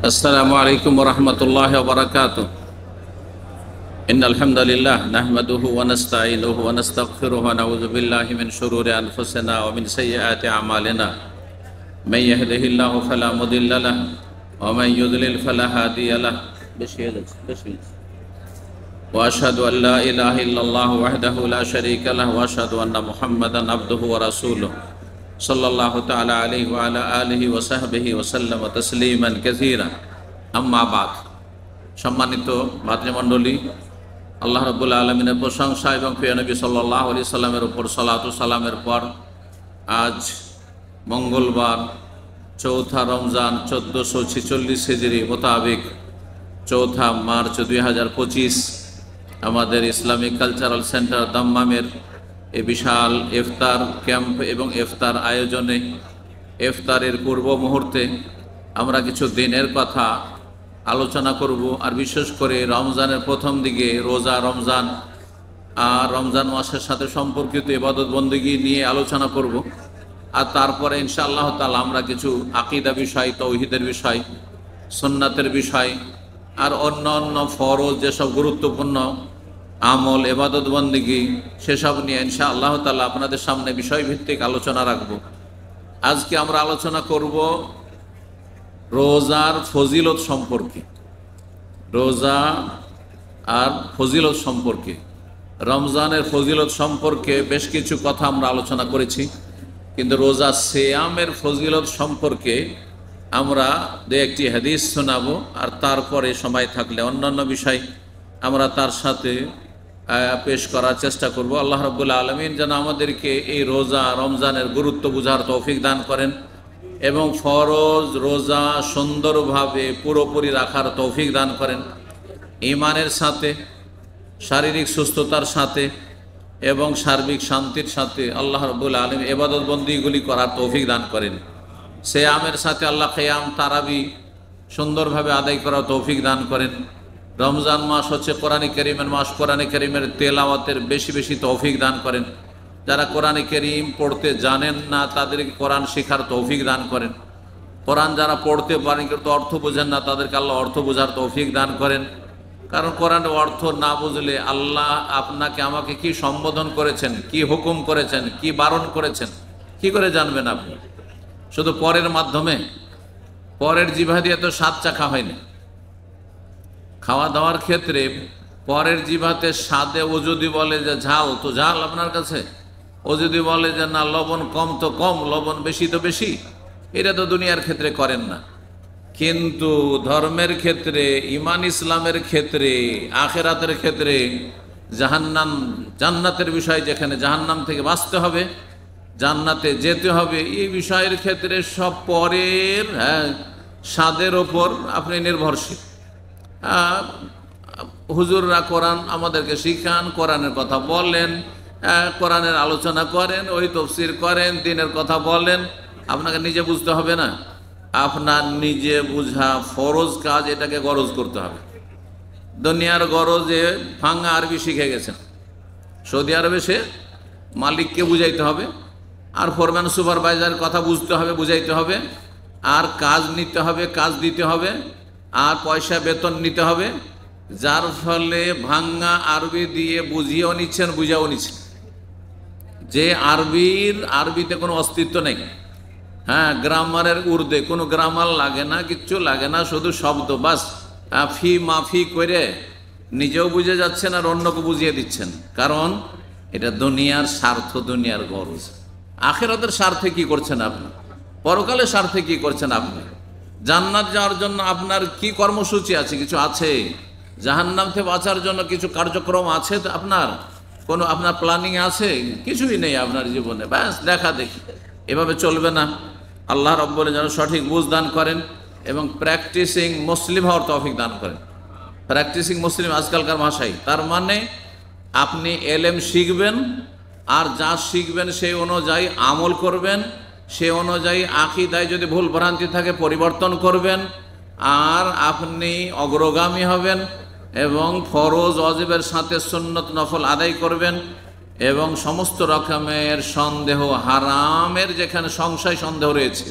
السلام عليكم ورحمة الله وبركاته. إن الحمد لله نحمده ونستعينه ونستغفره ونعوذ بالله من شرور أنفسنا ومن سيئات أعمالنا. من يهده الله فلا مضل له ومن يضلل فلا هادي له. وأشهد أن لا إله إلا الله وحده لا شريك له وأشهد أن محمدا عبده ورسوله صلى الله تعالى عليه وعلى آله وصحبه وسلم تسليما كثيرا. أما بعد, সম্মানিত ভাতৃমণ্ডলী, আল্লাহ রাব্বুল আলামিনের প্রশংসা এবং প্রিয় নবী সাল্লাল্লাহু আলাইহি সাল্লামের উপর সালাত ও সালামের পর আজ মঙ্গলবার 4 রমজান 1446 হিজরি মোতাবেক 4 মার্চ 2025 আমাদের ইসলামিক কালচারাল সেন্টার দাম্মামের এই বিশাল ইফতার ক্যাম্প এবং ইফতার আয়োজনে ইফতারের পূর্ব মুহূর্তে আমরা কিছু দিনের কথা আলোচনা করব। আর বিশেষ করে রমজানের প্রথম দিকে রোজা রমজান আর রমজান মাসের সাথে সম্পর্কিত ইবাদত বন্দেগী নিয়ে আলোচনা করব। আর তারপরে ইনশাআল্লাহ তাআলা আমরা কিছু আকীদা বিষয়, তাওহীদের বিষয়, সুন্নাতের বিষয় আর অন্য অন্য ফরজ যেসব গুরুত্বপূর্ণ আমল ইবাদত বন্দেগী সেসব নিয়ে ইনশাআল্লাহ তাআলা আপনাদের সামনে বিষয়ভিত্তিক আলোচনা রাখব। আজকে আমরা আলোচনা করব রোজার ফজিলত সম্পর্কে। রোজা আর ফজিলত সম্পর্কে, রমজানের ফজিলত সম্পর্কে বেশ কিছু কথা আমরা আলোচনা করেছি, কিন্তু রোজা সিয়ামের ফজিলত সম্পর্কে আমরা দু একটি হাদিস শোনাবো। আর তারপরে সময় থাকলে অন্যান্য বিষয় আমরা তার সাথে পেশ করার চেষ্টা করব। আল্লাহ রাব্বুল আলামিন যেন আমাদেরকে এই রোজা রমজানের গুরুত্ব বুঝার তৌফিক দান করেন এবং ফরজ রোজা সুন্দরভাবে পুরোপুরি রাখার তৌফিক দান করেন, ঈমানের সাথে, শারীরিক সুস্থতার সাথে এবং সার্বিক শান্তির সাথে আল্লাহ রাব্বুল আলামিন ইবাদত বন্দেগীগুলি করার তৌফিক দান করেন। সিয়ামের সাথে আল্লাহ কিয়াম তারাবি সুন্দরভাবে আদায় করার তৌফিক দান করেন। রমজান মাস হচ্ছে কোরআনে কারীমের মাস, কোরআনে কারীমের তেলাওয়াতের বেশি বেশি তৌফিক দান করেন। যারা কোরআনে কারীম পড়তে জানেন না তাদেরকে কোরআন শেখার তৌফিক দান করেন। কোরআন যারা পড়তে পারেন কিন্তু অর্থ বোঝেন না তাদেরকে আল্লাহ অর্থ বোঝার তৌফিক দান করেন। কারণ কোরআনের অর্থ না বুঝলে আল্লাহ আপনাকে আমাকে কি সম্বোধন করেছেন, কি হুকুম করেছেন, কি বারণ করেছেন, কি করে জানবেন আপনি? শুধু পরের মাধ্যমে, পরের জিভা দিয়ে তো স্বাদ চাখা হয়নি। খাওয়া দাওয়ার ক্ষেত্রে পরের জিভাতে স্বাদে ও যদি বলে যে ঝাল তো ঝাল আপনার কাছে, ও যদি বলে যে না লবণ কম তো কম, লবণ বেশি তো বেশি, এটা তো দুনিয়ার ক্ষেত্রে করেন না। কিন্তু ধর্মের ক্ষেত্রে, ঈমান ইসলামের ক্ষেত্রে, আখিরাতের ক্ষেত্রে, জাহান্নাম জান্নাতের বিষয়, যেখানে জাহান্নাম থেকে বাঁচতে হবে, জান্নাতে যেতে হবে, এই বিষয়ের ক্ষেত্রে সব পরের স্বাদের ওপর আপনি নির্ভরশীল। হুজুররা কোরআন আমাদেরকে শিখান, কোরআনের কথা বলেন, কোরআনের আলোচনা করেন, ওই তাফসীর করেন, দ্বীনের কথা বলেন। আপনাকে নিজে বুঝতে হবে না, আপনার নিজে বুঝা ফরজ কাজ, এটাকে গরজ করতে হবে। দুনিয়ার গরজে ভাঙা আরবি শিখে গেছেন, সৌদি আরবে সে মালিককে বুঝাইতে হবে, আর ফোরম্যান সুপারভাইজারের কথা বুঝতে হবে, বুঝাইতে হবে, আর কাজ নিতে হবে, কাজ দিতে হবে, আর পয়সা বেতন নিতে হবে। যার ফলে ভাঙ্গা আরবি দিয়ে বুঝিয়েও নিচ্ছেন, বুঝাও নিচ্ছেন, যে আরবিতে কোনো অস্তিত্ব নেই। হ্যাঁ, গ্রামারের উর্দে কোনো গ্রামার লাগে না, কিচ্ছু লাগে না, শুধু শব্দ বাস, ফি মাফি করে নিজেও বুঝে যাচ্ছেন আর অন্যকে বুঝিয়ে দিচ্ছেন। কারণ এটা দুনিয়ার স্বার্থ, দুনিয়ার গরজ। আখিরাতের স্বার্থে কি করছেন আপনি? পরকালের স্বার্থে কি করছেন আপনি? জান্নাত যাওয়ার জন্য আপনার কি কর্মসূচি আছে? কিছু আছে? জাহান্নাম থেকে বাঁচার জন্য কিছু কার্যক্রম আছে আপনার? কোনো আপনার প্ল্যানিং আছে? কিছুই নেই আপনার জীবনে, ব্যাস দেখা দেখি। এভাবে চলবে না। আল্লাহ রাব্বুল যেন সঠিক বুঝ দান করেন এবং প্র্যাকটিসিং মুসলিম হওয়ার তৌফিক দান করেন। প্র্যাকটিসিং মুসলিম আজকালকার ভাষায়, তার মানে আপনি এলেম শিখবেন, আর যা শিখবেন সেই অনুযায়ী আমল করবেন, সে অনুযায়ী আকীদায় যদি ভুল ভ্রান্তি থাকে পরিবর্তন করবেন, আর আপনি অগ্রগামী হবেন এবং ফরজ ওয়াজিবের সাথে সুন্নত নফল আদায় করবেন এবং সমস্ত রকমের সন্দেহ, হারামের যেখানে সংশয় সন্দেহ রয়েছে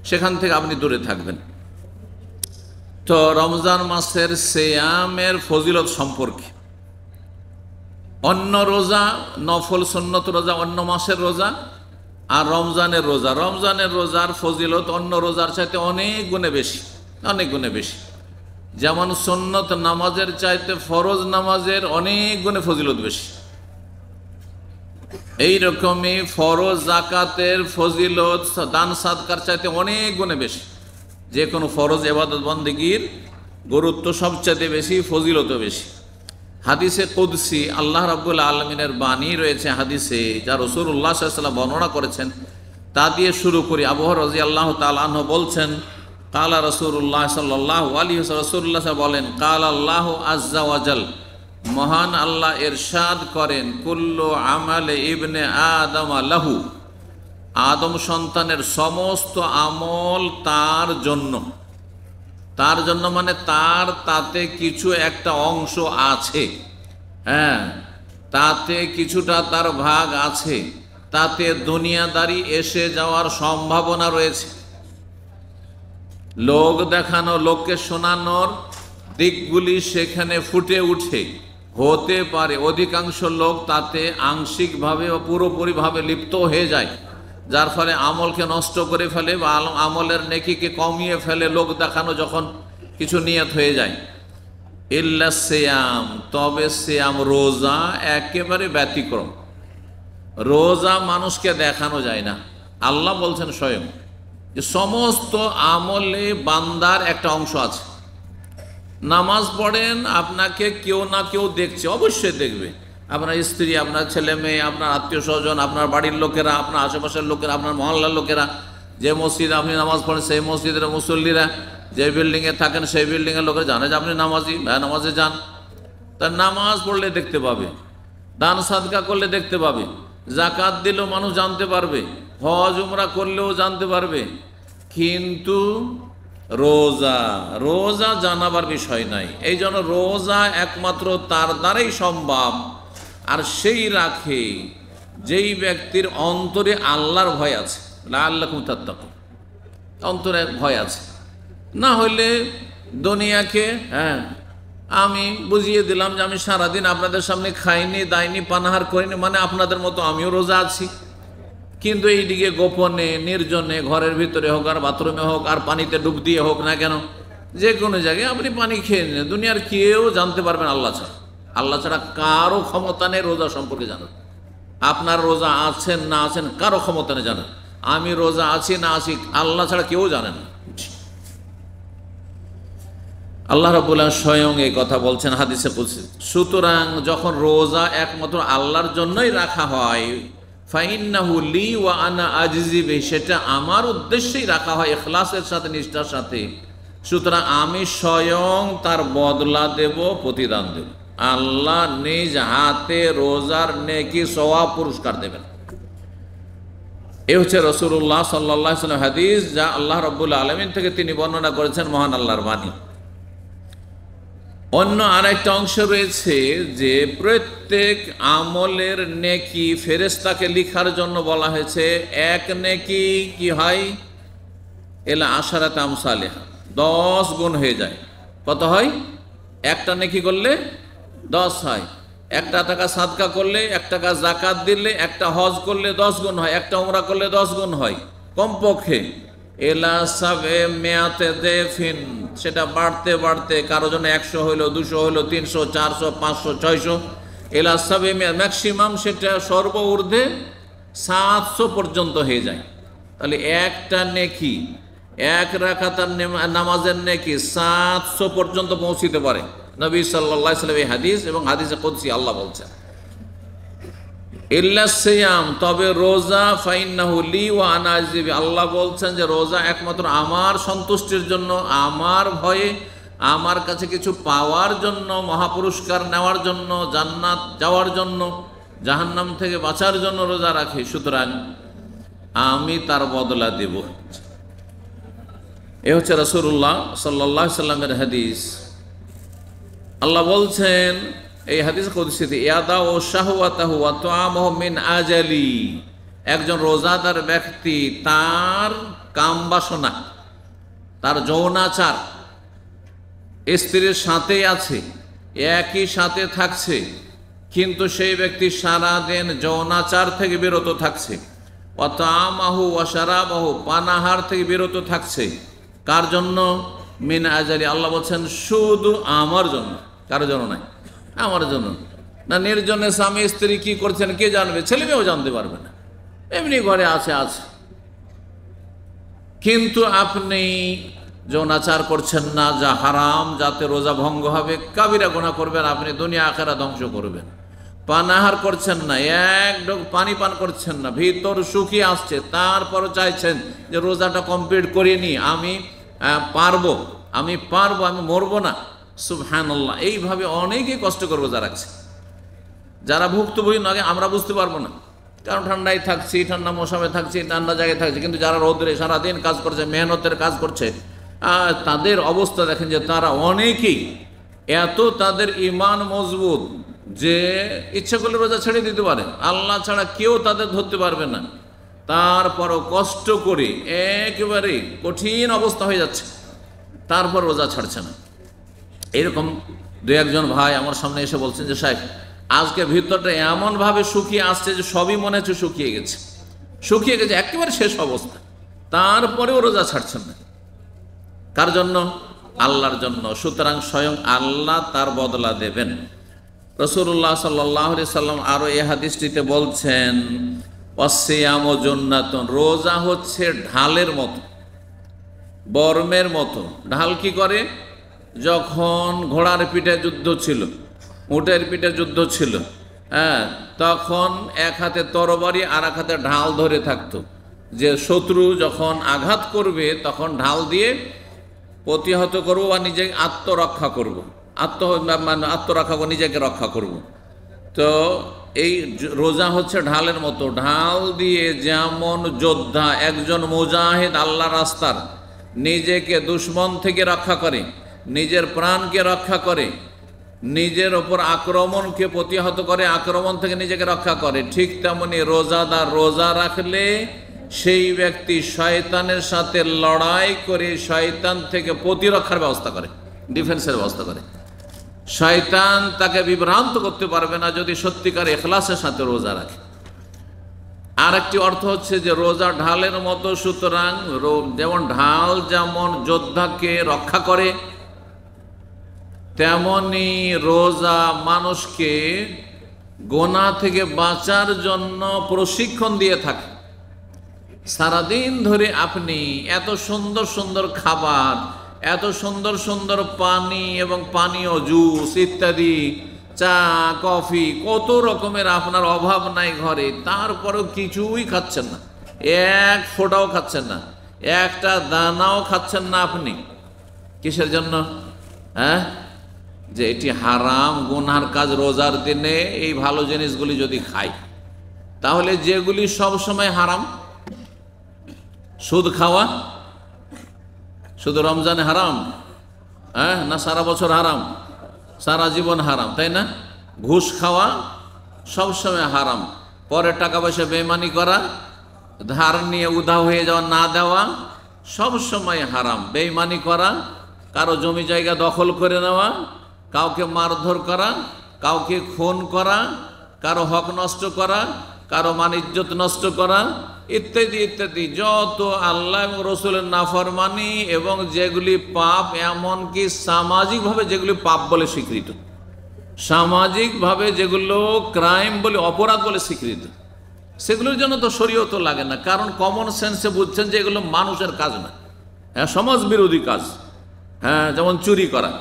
সেখান থেকে আপনি দূরে থাকবেন। তো রমজান মাসের সিয়ামের ফজিলত সম্পর্কে, অন্য রোজা নফল সুন্নত রোজা, অন্য মাসের রোজা আর রমজানের রোজা, রমজানের রোজার ফজিলত অন্য রোজার চাইতে অনেক গুণে বেশি, অনেক গুণে বেশি। যেমন সুন্নত নামাজের চাইতে ফরজ নামাজের অনেক গুণে ফজিলত বেশি, এইরকমই ফরজ জাকাতের ফজিলত দান সাদকার চাইতে অনেক গুণে বেশি। যে কোনো ফরজ ইবাদত বন্দেগীর গুরুত্ব সবচাইতে বেশি, ফজিলতও বেশি। হাদিসে কুদসি আল্লাহ রাব্বুল আলামিনের বাণী রয়েছে হাদিসে, যা রাসূলুল্লাহ সাল্লাল্লাহু আলাইহি ওয়াসাল্লাম বর্ণনা করেছেন। তা দিয়ে শুরু করি। আবু হুরায়রা রাদিয়াল্লাহু তাআলা আনহু বলছেন, কালা রাসূলুল্লাহ সাল্লাল্লাহু আলাইহি ওয়াসাল্লাম, রাসূলুল্লাহ বলেন, কালা আল্লাহু আযজা ওয়া জাল, মহান আল্লাহ ইরশাদ করেন, কুল্লু আমালে ইবনে আদম লাহু, আদম সন্তানের সমস্ত আমল তার জন্য। তার জন্য মানে তাতে কিছু একটা অংশ আছে, হ্যাঁ, তাতে কিছুটা তার ভাগ আছে, তাতে দুনিয়াদারি এসে যাওয়ার সম্ভাবনা রয়েছে। লোক দেখানো, লোককে শোনানোর দিকগুলি সেখানে ফুটে উঠে, হতে পারে অধিকাংশ লোক তাতে আংশিকভাবে ও পুরোপুরিভাবে লিপ্ত হয়ে যায়, যার ফলে আমলকে নষ্ট করে ফেলে বা আমলের নেকিকে কমিয়ে ফেলে লোক দেখানো যখন কিছু নিয়ত হয়ে যায়। ইল্লা সিয়াম, তবে সিয়াম রোজা একেবারে ব্যতিক্রম। রোজা মানুষকে দেখানো যায় না। আল্লাহ বলছেন স্বয়ং যে সমস্ত আমলে বান্দার একটা অংশ আছে। নামাজ পড়েন, আপনাকে কেউ না কেউ দেখছে, অবশ্যই দেখবে। আপনার স্ত্রী, আপনার ছেলে মেয়ে, আপনার আত্মীয় স্বজন, আপনার বাড়ির লোকেরা, আপনার আশেপাশের লোকেরা, আপনার মহল্লার লোকেরা, যে মসজিদে আপনি নামাজ পড়েন সেই মসজিদের মুসল্লিরা, যে বিল্ডিংয়ে থাকেন সেই বিল্ডিংয়ের লোকেরা জানে যে আপনি নামাজি, নামাজে যান। তার নামাজ পড়লে দেখতে পাবে, দান সাদকা করলে দেখতে পাবে, জাকাত দিলেও মানুষ জানতে পারবে, হজ উমরা করলেও জানতে পারবে। কিন্তু রোজা জানাবার বিষয় নাই। এই জন্য রোজা একমাত্র তার দ্বারাই সম্ভব, আর সেই রাখে যেই ব্যক্তির অন্তরে আল্লাহর ভয় আছে, লাআল্লাকুম তাত্তাকুন, অন্তরে ভয় আছে। না হইলে দুনিয়াকে, হ্যাঁ, আমি বুঝিয়ে দিলাম যে আমি সারাদিন আপনাদের সামনে খাইনি, দাইনি, পানাহার করিনি, মানে আপনাদের মতো আমিও রোজা আছি। কিন্তু এইদিকে গোপনে, নির্জনে, ঘরের ভিতরে হোক আর বাথরুমে হোক আর পানিতে ডুব দিয়ে হোক না কেন, যে কোনো জায়গায় আপনি পানি খেয়ে নিন, দুনিয়ার কেউ জানতে পারবেন আল্লাহ ছাড়া। আল্লাহ ছাড়া কারো ক্ষমতা নেই রোজা সম্পর্কে জানার। আপনার রোজা আছেন না আছেন কারো ক্ষমতা নেই জানার। আমি রোজা আছি না আছি আল্লাহ ছাড়া কেউ জানেন না। আল্লাহ রাব্বুল আলামিন স্বয়ং এই কথা বলছেন হাদিসে কুদসি। সুতরাং যখন রোজা একমাত্র আল্লাহর জন্যই রাখা হয়, ফাইন্নাহু লি ওয়া আনা আজজি বিহি, সেটা আমার উদ্দেশ্যেই রাখা হয়, ইখলাসের সাথে, নিষ্ঠার সাথে। সুতরাং আমি স্বয়ং তার বদলা দেব, প্রতিদান দেব। আল্লাহ নিজ হাতে রোজার নেকি সওয়াব পুরস্কার দেবেন। এ হচ্ছে রাসূলুল্লাহ সাল্লাল্লাহু আলাইহি ওয়াসাল্লাম হাদিস, যা আল্লাহ রাব্বুল আলামিন থেকে তিনি বর্ণনা করেছেন, মহান আল্লাহর বাণী। অন্য আরেকটা অংশ রয়েছে যে প্রত্যেক আমলের নেকি ফেরেশতাকে লিখার জন্য বলা হয়েছে। এক নেকি কি হয়, এলা আশারাত আমসালিহা, 10 গুণ হয়ে যায়। কত হয়? একটা নেকি করলে 10 হয়। 1 টাকা সাদকা করলে, 1 টাকা জাকাত দিলে, একটা হজ করলে 10 গুণ হয়, একটা উমরা করলে 10 গুণ হয় কমপক্ষে। এলা সাবে মেয়াতে দেফিন, সেটা বাড়তে বাড়তে কারো জন্য 100 হইলো, 200 হইলো, 300, 400, 500, 600। এলা সাবে ম্যাক্সিমাম সেটা সর্ব ঊর্ধ্বে 700 পর্যন্ত হয়ে যায়। তাহলে একটা নেকি, 1 রাকাতের নামাজের নেকি 700 পর্যন্ত পৌঁছিতে পারে। নবী সাল্লাল্লাহু আলাইহি ওয়াসাল্লাম এই হাদিস, এবং হাদিসে কুদসি আল্লাহ বলছেন, ইল্লা সিয়াম, তবে রোজা, ফাইন্নাহু লি ওয়া আনা আজজি বিহি, আল্লাহ বলছেন যে রোজা একমাত্র আমার সন্তুষ্টির জন্য, আমার ভয়ে, আমার কাছে কিছু পাওয়ার জন্য, মহাপুরস্কার নেওয়ার জন্য, জান্নাত যাওয়ার জন্য, জাহান্নাম থেকে বাঁচার জন্য রোজা রাখি। সুতরাং আমি তার বদলা দেব। এ হচ্ছে রাসূলুল্লাহ সাল্লাল্লাহু আলাইহি ওয়াসাল্লামের হাদিস। আল্লাহ বলছেন এই হাদিস কুদসিতে, ইয়াদা ও শাহওয়াতাহু ওয়া তুআমুহু মিন আজালি, একজন রোজাদার ব্যক্তি তার কাম বাসনা, তার যৌনাচার, স্ত্রীর সাথেই আছে, একই সাথে থাকছে, কিন্তু সেই ব্যক্তি সারাদিন যৌনাচার থেকে বিরত থাকছে, ওয়াতামাহু ওয়া শারাবাহু, পানাহার থেকে বিরত থাকছে। কার জন্য? মিন আজারি, আল্লাহ বলছেন শুধু আমার জন্য, কারোর জন্য নাই, আমার জন্য। না নির্জনে স্বামী স্ত্রী কি করছেন কে জানবে? ছেলে মেয়েও জানতে পারবে না, এমনি ঘরে আছে। কিন্তু আপনি যৌনাচার করছেন না, যা হারাম, যাতে রোজা ভঙ্গ হবে, কাবিরা গুনাহ করবেন, আপনি দুনিয়া আখেরা ধ্বংস করবেন। পানাহার করছেন না, এক ঢোক পানি পান করছেন না, ভিতর শুকিয়ে আসছে, তারপরও চাইছেন যে রোজাটা কমপ্লিট করে নি, আমি পারবো, আমি মরবো না। সুবহানাল্লাহ। এইভাবে অনেকেই কষ্ট করে রোজা রাখছে। যারা ভুক্তভোগী নয় আমরা বুঝতে পারবো না, কারণ ঠান্ডায় থাকছি, ঠান্ডা মৌসুমে থাকছি, ঠান্ডা জায়গায় থাকছি। কিন্তু যারা রোদরে সারাদিন কাজ করছে, মেহনতের কাজ করছে, তাদের অবস্থা দেখেন যে তারা অনেকেই এত তাদের ঈমান মজবুত যে ইচ্ছা করলে রোজা ছেড়ে দিতে পারে, আল্লাহ ছাড়া কেউ তাদের ধরতে পারবে না। তারপরও কষ্ট করে একেবারে কঠিন অবস্থা হয়ে যাচ্ছে, তারপর রোজা ছাড়ছে না। এরকম দু একজন ভাই আমার সামনে এসে বলছেন যে সাহেব, আজকে ভিতরটা এমনভাবে শুকিয়ে আসছে যে সবই মনে হচ্ছে শুকিয়ে গেছে, একেবারে শেষ অবস্থা, তারপরেও রোজা ছাড়ছেন না। কার জন্য? আল্লাহর জন্য। সুতরাং স্বয়ং আল্লাহ তার বদলা দেবেন। রাসূলুল্লাহ সাল্লাল্লাহু আলাইহি সাল্লাম আরো এই হাদিসটিতে বলছেন, ওয়াসিয়ামু জান্নাতুন, রোজা হচ্ছে ঢালের মতো, বর্মের মতো। ঢাল কি করে? যখন ঘোড়ার পিঠে যুদ্ধ ছিল, উটের পিঠে যুদ্ধ ছিল, তখন এক হাতে তরবারি আর এক হাতে ঢাল ধরে থাকতো, যে শত্রু যখন আঘাত করবে তখন ঢাল দিয়ে প্রতিহত করবো বা নিজেকে আত্মরক্ষা করব, আত্মরক্ষা করে নিজেকে রক্ষা করব। তো এই রোজা হচ্ছে ঢালের মতো। ঢাল দিয়ে যেমন যোদ্ধা, একজন মুজাহিদ আল্লাহ রাস্তার, নিজেকে দুশমন থেকে রক্ষা করে, নিজের প্রাণকে রক্ষা করে, নিজের ওপর আক্রমণকে প্রতিহত করে, আক্রমণ থেকে নিজেকে রক্ষা করে, ঠিক তেমনি রোজাদার রোজা রাখলে সেই ব্যক্তি শয়তানের সাথে লড়াই করে শয়তান থেকে প্রতিরক্ষার ব্যবস্থা করে, ডিফেন্সের ব্যবস্থা করে। শয়তান তাকে বিভ্রান্ত করতে পারবে না যদি সত্যিকার ইখলাসের সাথে রোজা রাখে। আর একটি অর্থ হচ্ছে যে রোজা ঢালের মতো। সুতরাং যেমন ঢাল যেমন যোদ্ধাকে রক্ষা করে, তেমনি রোজা মানুষকে গোনা থেকে বাঁচার জন্য প্রশিক্ষণ দিয়ে থাকে। সারাদিন ধরে আপনি এত সুন্দর সুন্দর খাবার, এত সুন্দর সুন্দর পানি এবং পানীয় জুস ইত্যাদি, চা কফি, কত রকমের আপনার অভাব নাই ঘরে, তারপরেও কিছুই খাচ্ছেন না, এক ফোঁটাও খাচ্ছেন না, একটা দানাও খাচ্ছেন না। আপনি কিসের জন্য? যে এটি হারাম গুনার কাজ। রোজার দিনে এই ভালো জিনিসগুলি যদি খাই, তাহলে যেগুলি সব সময় হারাম, সুদ খাওয়া শুধু রমজানে হারাম, না সারা বছর হারাম, সারা জীবন হারাম, তাই না? ঘুষ খাওয়া সবসময় হারাম, পরে টাকা পয়সা বেইমানি করা, ধার নিয়ে উধাও হয়ে যাওয়া, না দেওয়া, সব সময় হারাম। বেইমানি করা, কারো জমি জায়গা দখল করে নেওয়া, কাউকে মারধর করা, কাউকে খুন করা, কারো হক নষ্ট করা, কারো মান ইজ্জত নষ্ট করা, ইত্যাদি ইত্যাদি, যত আল্লাহ এবং রসুলের নাফরমানি এবং যেগুলি পাপ, এমনকি সামাজিকভাবে যেগুলি পাপ বলে স্বীকৃত, সামাজিকভাবে যেগুলো ক্রাইম বলে, অপরাধ বলে স্বীকৃত, সেগুলোর জন্য তো শরীয়ত লাগে না। কারণ কমন সেন্সে বুঝছেন যে এগুলো মানুষের কাজ না, সমাজ বিরোধী কাজ। যেমন চুরি করা,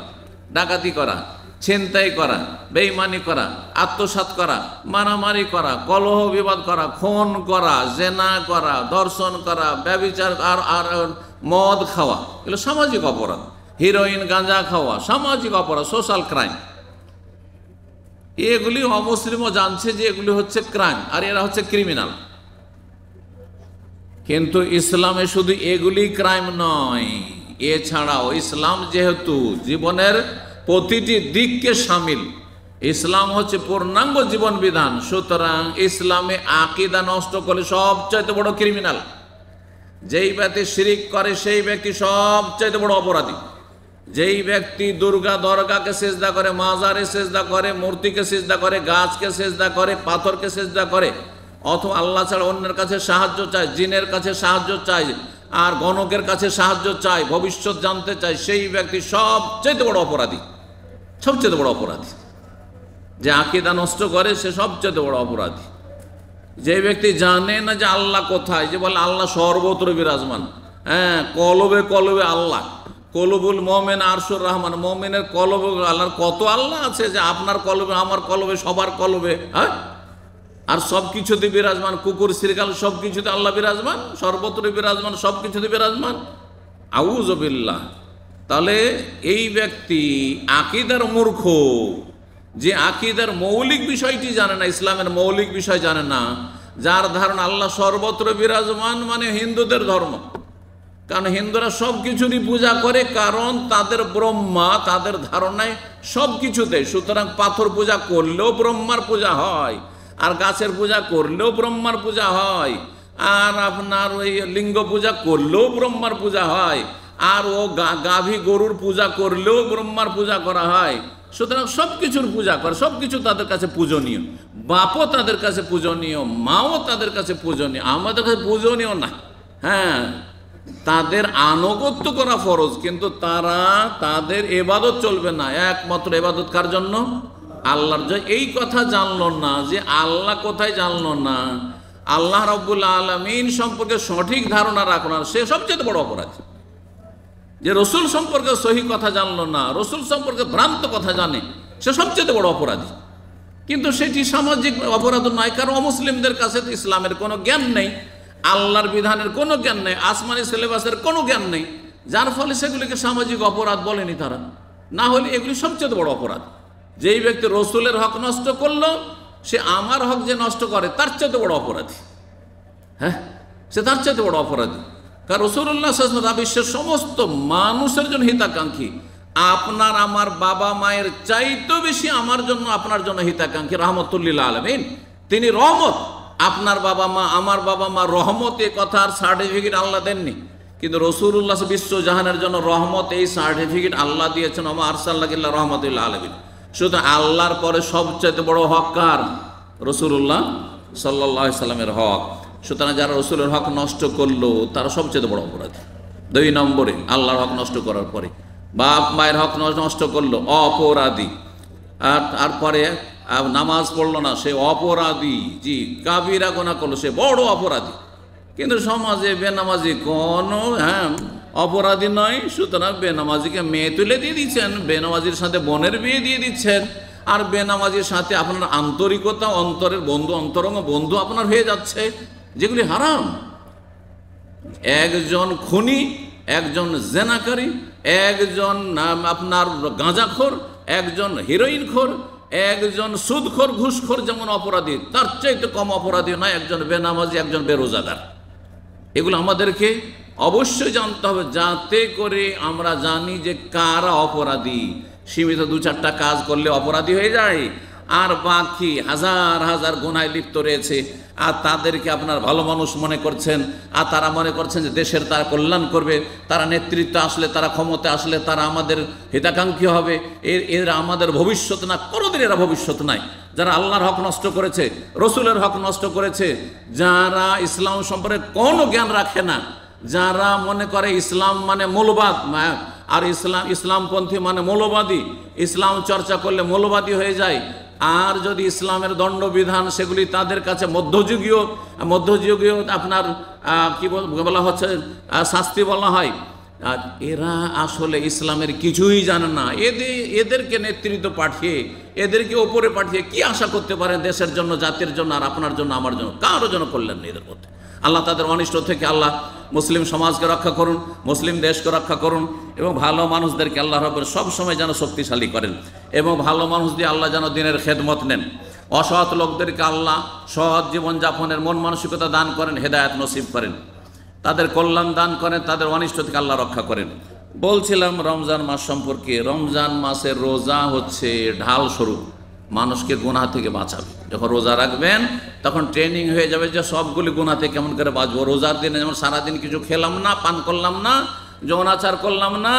ডাকাতি করা, ছিনতাই করা, বেঈমানি করা, আত্মসাৎ করা, মারামারি করা, কলহ বিবাদ করা, খুন করা, জেনা করা, ধর্ষণ করা, ব্যভিচার আর মদ খাওয়া, এগুলো সামাজিক অপরাধ। হিরোইন গাঁজা খাওয়া সামাজিক অপরাধ, সোশ্যাল ক্রাইম। এগুলি অমুসলিমও জানছে যে এগুলি হচ্ছে ক্রাইম, আর এরা হচ্ছে ক্রিমিনাল। কিন্তু ইসলামে শুধু এগুলি ক্রাইম নয়, এছাড়াও ইসলাম যেহেতু জীবনের প্রতিটি দিককে সামিল, ইসলাম হচ্ছে পূর্ণাঙ্গ জীবন বিধান, সুতরাং ইসলামে আকীদা নষ্ট করলে সবচাইতে বড় ক্রিমিনাল। যেই ব্যক্তি শিরিক করে সেই ব্যক্তি সবচাইতে বড় অপরাধী। যেই ব্যক্তি দুর্গা দরগাকে সেজদা করে, মাজারে সেজদা করে, মূর্তিকে সেজদা করে, গাছকে সেজদা করে, পাথরকে সেজদা করে, অথবা আল্লাহ ছাড়া অন্যের কাছে সাহায্য চায়, জিনের কাছে সাহায্য চায়, আর গণকের কাছে সাহায্য চায়, ভবিষ্যৎ জানতে চায়, সেই ব্যক্তি সবচেয়ে বড় অপরাধী। সবচেয়ে বড় অপরাধী যে আকীদা নষ্ট করে, সে সবচেয়ে বড় অপরাধী। যে ব্যক্তি জানে না যে আল্লাহ কোথায়, যে বলে আল্লাহ সর্বত্র বিরাজমান, হ্যাঁ, কলবে কলবে আল্লাহ, কলবুল মোমেন আরশুর রহমান, মোমেনের কলবে আল্লাহর কত আল্লাহ আছে যে আপনার কলবে, আমার কলবে, সবার কলবে, হ্যাঁ, আর সব কিছুতে বিরাজমান, কুকুর শ্রীকাল সব কিছুতে আল্লাহ বিরাজমান, সর্বত্র বিরাজমান, সব কিছুতে বিরাজমান। আউযু বিল্লাহ। তাহলে এই ব্যক্তি আকীদার মূর্খ, যে আকীদার মৌলিক বিষয়টি জানে না, ইসলামের মৌলিক বিষয় জানে না, যার ধারণা আল্লাহ সর্বত্র বিরাজমান মানে হিন্দুদের ধর্ম। কারণ হিন্দুরা সব কিছুরই পূজা করে, কারণ তাদের ব্রহ্মা তাদের ধারণায় সব কিছুতে। সুতরাং পাথর পূজা করলেও ব্রহ্মার পূজা হয়, আর গাছের পূজা করলেও ব্রহ্মার পূজা হয়, আর আপনার ওই লিঙ্গ পূজা করলেও ব্রহ্মার পূজা হয়, আর ও গাভী গরুর পূজা করলেও ব্রহ্মার পূজা করা হয়। সুতরাং সব কিছুর পূজা করে, সব কিছু তাদের কাছে পূজনীয়। বাপও তাদের কাছে পূজনীয়, মাও তাদের কাছে পূজনীয়, আমাদের কাছে পূজনীয় না। হ্যাঁ, তাদের আনুগত্য করা ফরজ, কিন্তু তারা তাদের এবাদত চলবে না। একমাত্র এবাদত কার জন্য? আল্লাহর। যে এই কথা জানলো না, যে আল্লাহ কোথায় জানলো না, আল্লাহ রাব্বুল আলামিন সম্পর্কে সঠিক ধারণা রাখলো না, সে সবচেয়ে বড় অপরাধী। যে রসুল সম্পর্কে সহি কথা জানলো না, রসুল সম্পর্কে ভ্রান্ত কথা জানে, সে সবচেয়ে বড় অপরাধী। কিন্তু সেটি সামাজিক অপরাধ নয়, কারণ অমুসলিমদের কাছে তো ইসলামের কোনো জ্ঞান নেই, আল্লাহর বিধানের কোনো জ্ঞান নেই, আসমানি সিলেবাসের কোনো জ্ঞান নেই, যার ফলে সেগুলিকে সামাজিক অপরাধ বলেনি তারা। না হলে এগুলি সবচেয়ে বড় অপরাধ। যেই ব্যক্তি রসুলের হক নষ্ট করলো, সে আমার হক যে নষ্ট করে তার চেয়ে বড় অপরাধী। হ্যাঁ, সে তার চেয়ে বড় অপরাধী। কারণ রাসূলুল্লাহ সাল্লাল্লাহু আলাইহি ওয়াসাল্লাম বিশ্বের সমস্ত মানুষের জন্য হিতাকাঙ্ক্ষী। আপনার আমার বাবা মায়ের চাইতেও বেশি আমার জন্য, আপনার জন্য হিতাকাঙ্ক্ষী, রাহমাতুল লিল আলামিন। তিনি রহমত। আপনার বাবা মা, আমার বাবা মা রহমত, এ কথার সার্টিফিকেট আল্লাহ দেননি, কিন্তু রাসূলুল্লাহ বিশ্বজাহানের জন্য রহমত, এই সার্টিফিকেট আল্লাহ দিয়েছেন, ওমা আরসালনাকা ইল্লা রাহমাতাল লিল আলামিন। সুতরাং আল্লাহর পরে সবচেয়ে বড় হক কার? রাসূলুল্লাহ সাল্লাল্লাহু আলাইহি সাল্লামের হক। সুতরাং যারা রসুলের হক নষ্ট করলো তারা সবচেয়ে বড় অপরাধী। 2 নম্বরে আল্লাহর হক নষ্ট করার পরে বাপ মায়ের হক নষ্ট করলো, অপরাধী। আর তারপরে নামাজ পড়লো না, সে অপরাধী। জি, কাবিরা গুনাহ করলো, সে বড় অপরাধী। কিন্তু সমাজে বেনামাজি কোনো অপরাধী নয়। সুতরাং বেনামাজিকে মেয়ে তুলে দিয়ে দিচ্ছেন, বেনামাজির সাথে বোনের বিয়ে দিয়ে দিচ্ছেন, আর বেনামাজির সাথে আপনার আন্তরিকতা, অন্তরের বন্ধু, অন্তরঙ্গ বন্ধু আপনার হয়ে যাচ্ছে, যেগুলি হারাম। একজন খুনি, একজন জেনাকারী, একজন আপনার গাঁজাখোর, একজন হিরোইনখোর, একজন সুদখোর, ঘুষখোর যেমন অপরাধী, তার চাইতে কম অপরাধী নয় একজন বেনামাজি, একজন বেরোজাদার। এগুলো আমাদেরকে অবশ্যই জানতে হবে, যাতে করে আমরা জানি যে কারা অপরাধী। সীমিত 2-4টা কাজ করলে অপরাধী হয়ে যায়, আর বাকি হাজার হাজার গুনায় লিপ্ত রয়েছে, আর তাদেরকে আপনার ভালো মানুষ মনে করছেন, আর তারা মনে করছেন যে দেশের তারা কল্যাণ করবে, তারা নেতৃত্ব আসলে, তারা ক্ষমতা আসলে তারা আমাদের হিতাকাঙ্ক্ষী হবে, এরা আমাদের ভবিষ্যৎ না। কোনোদিন এরা ভবিষ্যৎ নাই। যারা আল্লাহর হক নষ্ট করেছে, রসুলের হক নষ্ট করেছে, যারা ইসলাম সম্পর্কে কোনো জ্ঞান রাখে না, যারা মনে করে ইসলাম মানে মৌলবাদ, আর ইসলামপন্থী মানে মৌলবাদী, ইসলাম চর্চা করলে মৌলবাদী হয়ে যায়, আর যদি ইসলামের দণ্ডবিধান সেগুলি তাদের কাছে মধ্যযুগীয় আপনার কি বলা হচ্ছে, শাস্তি বলা হয়, আর এরা আসলে ইসলামের কিছুই জানে না। এদেরকে নেতৃত্ব পাঠিয়ে, এদেরকে ওপরে পাঠিয়ে কি আশা করতে পারেন দেশের জন্য, জাতির জন্য, আর আপনার জন্য, আমার জন্য? কারোর জন্য কল্যাণ নেই এদের মধ্যে। আল্লাহ তাদের অনিষ্ট থেকে আল্লাহ মুসলিম সমাজকে রক্ষা করুন, মুসলিম দেশকে রক্ষা করুন, এবং ভালো মানুষদেরকে আল্লাহ রাব্বুল সবসময় যেন শক্তিশালী করেন, এবং ভালো মানুষ দিয়ে আল্লাহ যেন দিনের খেদমত নেন। অসৎ লোকদেরকে আল্লাহ সৎ জীবনযাপনের মন মানসিকতা দান করেন, হেদায়েত নসিব করেন, তাদের কল্যাণ দান করেন, তাদের অনিষ্ট থেকে আল্লাহ রক্ষা করেন। বলছিলাম রমজান মাস সম্পর্কে। রমজান মাসের রোজা হচ্ছে ঢাল স্বরূপ, মানুষকে গুনাহ থেকে বাঁচাবে। যখন রোজা রাখবেন তখন ট্রেনিং হয়ে যাবে যে সবগুলি গুনাহ থেকে কেমন করে বাঁচবো। রোজার দিনে যেমন সারাদিন কিছু খেলাম না, পান করলাম না, যৌনাচার করলাম না,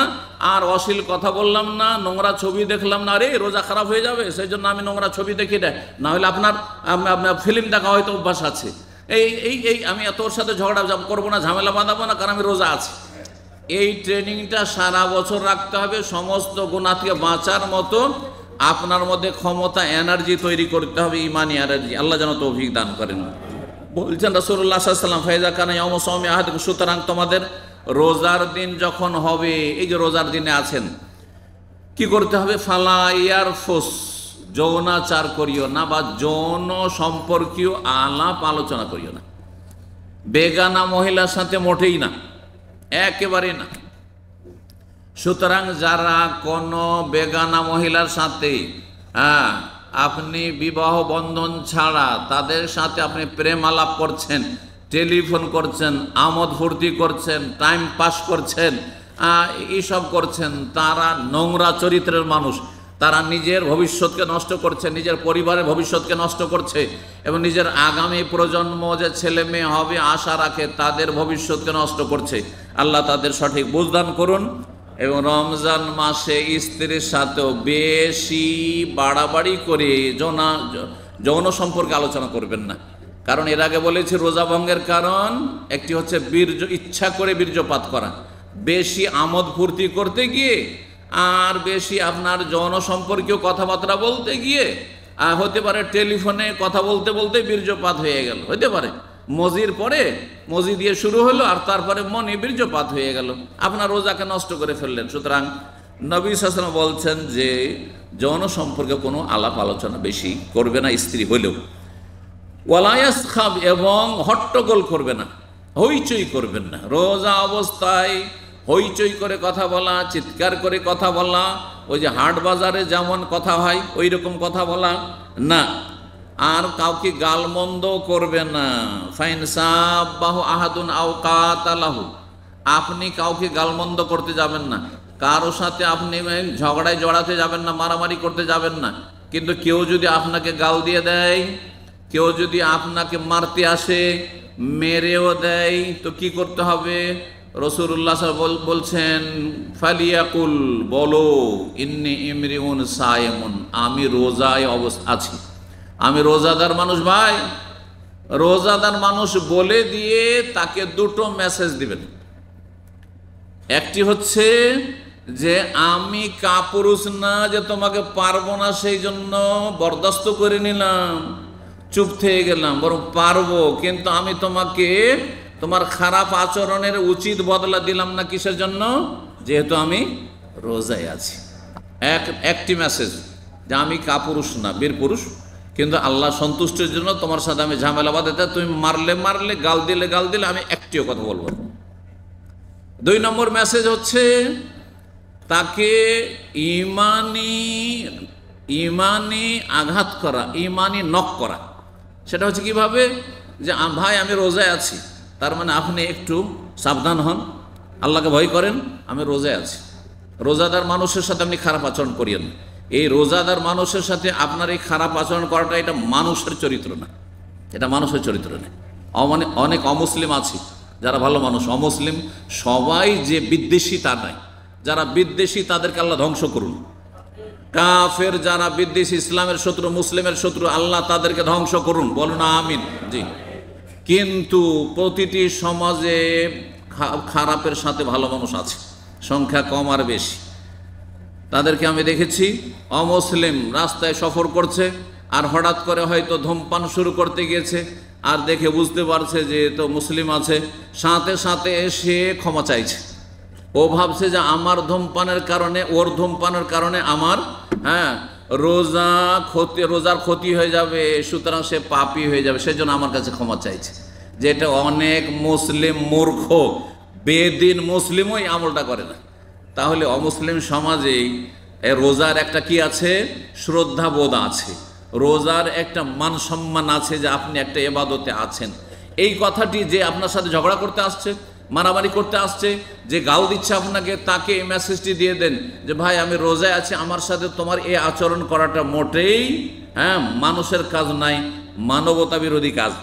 আর অশ্লীল কথা বললাম না, নোংরা ছবি দেখলাম না, আরে রোজা খারাপ হয়ে যাবে সেই জন্য আমি নোংরা ছবি দেখি না, না হলে আপনার ফিল্ম দেখা হয়তো অভ্যাস আছে, এই এই এই আমি তোর সাথে ঝগড়া করবো না, ঝামেলা বাঁধাবো না, কারণ আমি রোজা আছি। এই ট্রেনিংটা সারা বছর রাখতে হবে। সমস্ত গুনাহ থেকে বাঁচার মতো আপনার মধ্যে ক্ষমতা, এনার্জি তৈরি করতে হবে, ইমানি এনার্জি। আল্লাহ যেন তৌফিক দান করেন। বলছেন রাসূলুল্লাহ সাল্লাল্লাহু আলাইহি ওয়াসাল্লাম, ফাইজা কানা ইয়াউমু সাওমি আহাদিকুম, সুতরাং তোমাদের রোজার দিন যখন হবে, এই যে রোজার দিনে আছেন, কি করতে হবে? ফালা ইয়ারফুস, যৌনাচার করিও না বা যৌন সম্পর্কীয় আলাপ আলোচনা করিও না। বেগানা মহিলার সাথে মোটেই না, একেবারে না। সুতরাং যারা কোনো বেগানা মহিলার সাথে আপনি বিবাহ বন্ধন ছাড়া তাদের সাথে আপনি প্রেম আলাপ করছেন, টেলিফোন করছেন, আমোদ ফুর্তি করছেন, টাইম পাস করছেন, এইসব করছেন, তারা নোংরা চরিত্রের মানুষ। তারা নিজের ভবিষ্যৎকে নষ্ট করছে, নিজের পরিবারের ভবিষ্যৎকে নষ্ট করছে, এবং নিজের আগামী প্রজন্ম যে ছেলে মেয়ে হবে আশা রাখে তাদের ভবিষ্যৎকে নষ্ট করছে। আল্লাহ তাদের সঠিক বুঝদান করুন। এবং রমজান মাসে স্ত্রীর সাথেও বেশি বাড়াবাড়ি করে যৌন সম্পর্কে আলোচনা করবেন না। কারণ এর আগে বলেছি রোজা ভঙ্গের কারণ একটি হচ্ছে ইচ্ছা করে বীর্যপাত করা, বেশি আমোদ ফুর্তি করতে গিয়ে, আর বেশি আপনার যৌন সম্পর্কীয় কথাবার্তা বলতে গিয়ে, হতে পারে টেলিফোনে কথা বলতে বলতে বীর্যপাত হয়ে গেল, হতে পারে মজির পরে মজি দিয়ে শুরু হলো আর তারপরে মনে বীর্যপাত হয়ে গেল, আপনার রোজাকে নষ্ট করে ফেললেন। সুতরাং নবী সাল্লাল্লাহু আলাইহি ওয়াসাল্লাম বলছেন যে যৌন সম্পর্কে কোনো আলাপ আলোচনা বেশি করবে না স্ত্রী হইলেও। ওয়ালা ইয়াসখাব, এবং হট্টগোল করবে না, হইচই করবেন না। রোজা অবস্থায় হইচই করে কথা বলা, চিৎকার করে কথা বলা, ওই যে হাট বাজারে যেমন কথা হয় ওই রকম কথা বলা না। আর কাউকে গালমন্দ করবে না। ফাইন সাব্বাহু আহাদুন আও কাতালাহু, আপনি কাউকে গালমন্দ করতে যাবেন না, কারো সাথে আপনি ঝগড়ায় জড়াতে যাবেন না, মারামারি করতে যাবেন না। কিন্তু কেউ যদি আপনাকে গাল দিয়ে দেয়, কেউ যদি আপনাকে মারতে আসে, মেরেও দেয়, তো কি করতে হবে? রাসূলুল্লাহ সাল্লাল্লাহু আলাইহি ওয়াসাল্লাম বলছেন ফালিয়াকুল, বলো ইন্নী ইমরিউন সায়েমুন, আমি রোজায় আছি, আমি রোজাদার মানুষ। ভাই, রোজাদার মানুষ বলে দিয়ে তাকে দুটো মেসেজ দিবেন। একটি হচ্ছে যে আমি কাপুরুষ না, যে তোমাকে পারবো না সেই জন্য বরদাস্ত করে নিলাম, চুপ থেকে গেলাম, বরং পারবো, কিন্তু আমি তোমাকে তোমার খারাপ আচরণের উচিত বদলা দিলাম না। কিসের জন্য? যেহেতু আমি রোজায় আছি। একটি মেসেজ যে আমি কাপুরুষ না, বীর পুরুষ, কিন্তু আল্লাহ সন্তুষ্টির জন্য তোমার সাথে আমি ঝামেলা বাঁধাতে, তুমি মারলে গাল দিলে আমি একটিও কথা বলবো না। 2 নম্বর মেসেজ হচ্ছে তাকে ইমানি আঘাত করা, ইমানি নক করা। সেটা হচ্ছে কিভাবে? যে ভাই আমি রোজায় আছি, তার মানে আপনি একটু সাবধান হন, আল্লাহকে ভয় করেন, আমি রোজায় আছি। রোজাদার মানুষের সাথে আপনি খারাপ আচরণ করিয়েন না। এই রোজাদার মানুষের সাথে আপনার এই খারাপ আচরণ করাটা এটা মানুষের চরিত্র না, এটা মানুষের চরিত্র নেই। অনেক অমুসলিম আছে যারা ভালো মানুষ, অমুসলিম সবাই যে বিদ্বেষী তা নাই। যারা বিদ্বেষী তাদেরকে আল্লাহ ধ্বংস করুন। কাফের যারা বিদ্বেষী, ইসলামের শত্রু, মুসলিমের শত্রু, আল্লাহ তাদেরকে ধ্বংস করুন, বলুন আমিন। জি। কিন্তু প্রতিটি সমাজে খারাপের সাথে ভালো মানুষ আছে, সংখ্যা কম আর বেশি। তাদেরকে আমি দেখেছি, অমুসলিম রাস্তায় সফর করছে আর হঠাৎ করে হয়তো ধূমপান শুরু করতে গিয়েছে, আর দেখে বুঝতে পারছে যে তো মুসলিম আছে, সাথে সাথে এসে ক্ষমা চাইছে। ও ভাবছে যে আমার ধূমপানের কারণে, ওর ধূমপানের কারণে আমার রোজার ক্ষতি হয়ে যাবে, সুতরাং সে পাপী হয়ে যাবে, সেজন্য আমার কাছে ক্ষমা চাইছে। যেটা অনেক মুসলিম মূর্খ বেদিন মুসলিমও এই আমলটা করে না। তাহলে অমুসলিম সমাজেই রোজার একটা কি আছে? শ্রদ্ধাবোধ আছে, রোজার একটা মান সম্মান আছে যে আপনি একটা ইবাদতে আছেন। এই কথাটি যে আপনার সাথে ঝগড়া করতে আসছে, মারামারি করতে আসছে, যে গাল দিচ্ছে আপনাকে, তাকে এই মেসেজটি দিয়ে দেন যে ভাই আমি রোজায় আছি, আমার সাথে তোমার এই আচরণ করাটা মোটেই মানুষের কাজ নাই, মানবতা বিরোধী কাজ।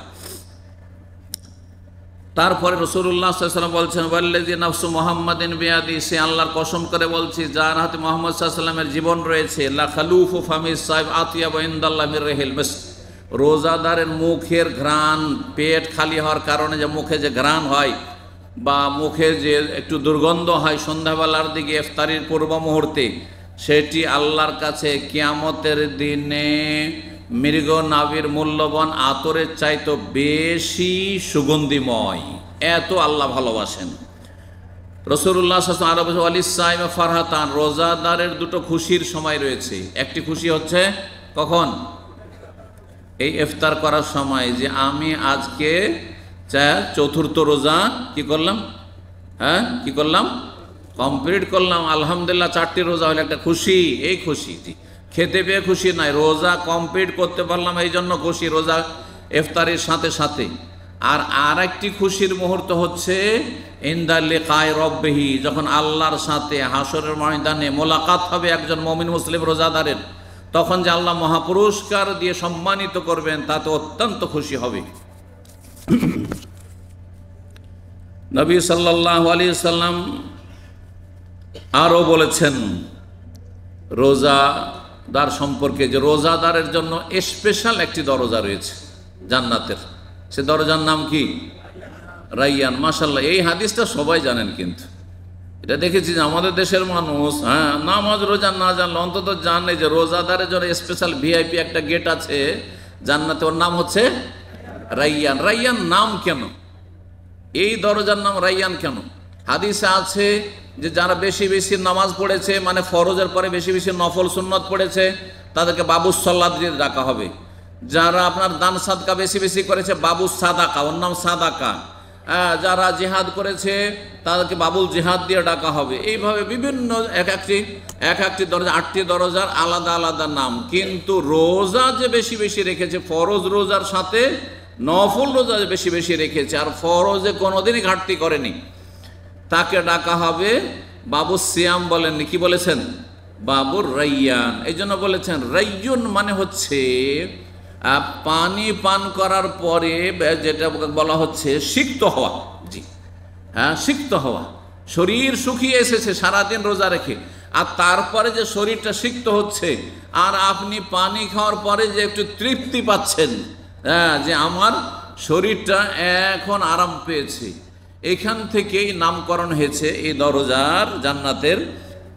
তারপরে রাসূলুল্লাহ সাল্লাল্লাহু আলাইহি ওয়াসাল্লাম বলছেন, ওয়াল্লাযী নাফসু মুহাম্মাদিন বিয়াদি, সে আল্লাহর কসম করে বলছি যার হাতে মুহাম্মদ সাল্লাল্লাহু আলাইহি ওয়াসাল্লামের জীবন রয়েছে, লা খালুফু ফামিস সাইব আতিয়াবু ইনদাল্লাহি মির রিহিল মিস্ক, রোজাদারের মুখের ঘ্রাণ, পেট খালি হওয়ার কারণে যে মুখে যে ঘ্রাণ হয় বা মুখে যে একটু দুর্গন্ধ হয় সন্ধ্যাবেলার দিকে ইফতারির পূর্ব মুহূর্তে, সেটি আল্লাহর কাছে কিয়ামতের দিনে মৃগ নাভির মূল্যবান আতরের চাইতে বেশি সুগন্ধিময়। এত আল্লাহ ভালোবাসেন। রাসূলুল্লাহ সাল্লাল্লাহু আলাইহি ওয়াসাল্লাম আলিস সাইম ফারহাতান, রোজাদারের দুটো খুশির সময় রয়েছে। একটি খুশি হচ্ছে কখন? এই ইফতার করার সময়, যে আমি আজকে চতুর্থ রোজা কি করলাম, কি করলাম, কমপ্লিট করলাম, আলহামদুলিল্লাহ 4টি রোজা হলে একটা খুশি। এই খুশিটি খেতে পেয়ে খুশি নাই, রোজা কমপ্লিট করতে পারলাম এই জন্য খুশি, রোজা ইফতারের সাথে সাথে। আর একটি খুশির মুহূর্ত হচ্ছে ইনদা লিকায়ে রব্বিহি, যখন আল্লাহর সাথে হাসরের ময়দানে মোলাকাত হবে একজন মুমিন মুসলিম রোজাদারের, তখন যে আল্লাহ মহাপুরস্কার দিয়ে সম্মানিত করবেন, তাতে অত্যন্ত খুশি হবে। নবী সাল্লাল্লাহু আলাইহি সাল্লাম আরও বলেছেন রোজাদার সম্পর্কে, যে রোজাদারের জন্য স্পেশাল একটি দরজা রয়েছে জান্নাতের। সে দরজার নাম কি? রাইয়ান। মাশাআল্লাহ, এই হাদিসটা সবাই জানেন, কিন্তু এটা দেখেছি যে আমাদের দেশের মানুষ নামাজ রোজা না জানলে অন্তত জানে যে রোজাদারের জন্য স্পেশাল ভিআইপি একটা গেট আছে জান্নাতে, ওর নাম হচ্ছে রাইয়ান। রাইয়ান নাম কেন? এই দরজার নাম রাইয়ান কেন? হাদিসে আছে যে যারা বেশি বেশি নামাজ পড়েছে, মানে ফরজের পরে বেশি বেশি নফল সুন্নত পড়েছে, তাদেরকে বাবুস সালাত দিয়ে ডাকা হবে। যারা আপনার দান সাদকা বেশি বেশি করেছে, বাবুস সাদাকা, ওর নাম সাদাকা। যারা জিহাদ করেছে তাদেরকে বাবুল জিহাদ দিয়ে ডাকা হবে। এইভাবে বিভিন্ন এক একটি দরজা, 8টি দরজার আলাদা আলাদা নাম। কিন্তু রোজা যে বেশি বেশি রেখেছে, ফরজ রোজার সাথে নফল রোজা যে বেশি বেশি রেখেছে আর ফরজে কোনোদিনই ঘাটতি করেনি, তাকে ডাকা হবে বাবুস সিয়াম। বলেননি, কি বলেছেন? বাবুর রাইয়ান। এই জন্য বলেছেন রাইয়ুন মানে হচ্ছে পানি পান করার পরে যেটা বলা হচ্ছে সিক্ত হওয়া। জি হ্যাঁ, সিক্ত হওয়া। শরীর শুকিয়ে এসেছে সারাদিন রোজা রেখে, আর তারপরে যে শরীরটা সিক্ত হচ্ছে, আর আপনি পানি খাওয়ার পরে যে একটু তৃপ্তি পাচ্ছেন, যে আমার শরীরটা এখন আরাম পেয়েছে, এখান থেকেই নামকরণ হয়েছে এই দরজার, জান্নাতের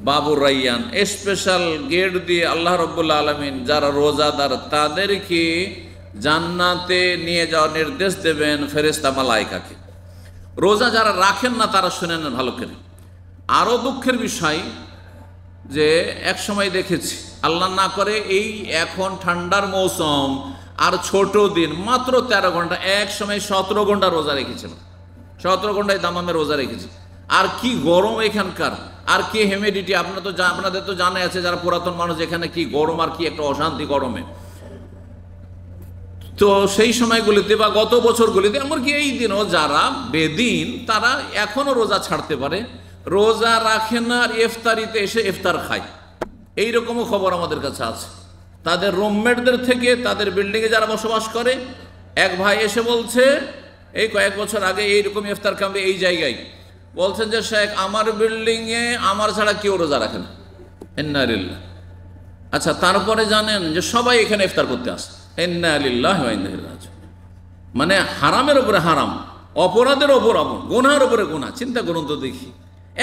বাবুর রাইয়ান। স্পেশাল গেট দিয়ে আল্লাহ রাব্বুল আলামিন যারা রোজাদার তাদেরকে জান্নাতে নিয়ে যাওয়ার নির্দেশ দেবেন ফেরেশতা মালায়েকাকে। রোজা যারা রাখেন না তারা শুনে নেন ভালো করে। আরও দুঃখের বিষয় যে এক সময় দেখেছি, আল্লাহ না করে এই এখন ঠান্ডার মৌসুম আর ছোট দিন, মাত্র 13 ঘন্টা, এক সময় 17 ঘন্টা রোজা রেখেছিলাম। 17 ঘন্টায় দামামে রোজা রেখেছি। আর কি গরম এখানকার, আর কি হিউমিডিটি, আপনাদের তো জানা আছে যারা পুরাতন মানুষ, এখানে কি গরম আর কি একটা অশান্তি গরমে। তো সেই সময়গুলিতে বা গত বছরগুলিতে, এমনকি এই দিনও যারা বেদিন তারা এখনো রোজা ছাড়তে পারে, রোজা রাখে না আর ইফতারিতে এসে ইফতার খায়। এইরকমও খবর আমাদের কাছে আছে। তাদের রুমমেটদের থেকে, তাদের বিল্ডিংয়ে যারা বসবাস করে, এক ভাই এসে বলছে এই কয়েক বছর আগে এইরকম ইফতার কামবে এই জায়গায়, বলছেন যে শেখ আমার বিল্ডিংয়ে আমার ছাড়া কেউ রোজা রাখে না। ইন্না লিল্লাহ। আচ্ছা, তারপরে জানেন যে সবাই এখানে ইফতার করতে আসে। ইন্না লিল্লাহি ওয়া ইন্না ইলাইহি রাজিউন। মানে হারামের উপরে হারাম, অপরাধের ওপর অপরাধ, গুনাহের উপরে গুনাহ। চিন্তা করুন তো দেখি,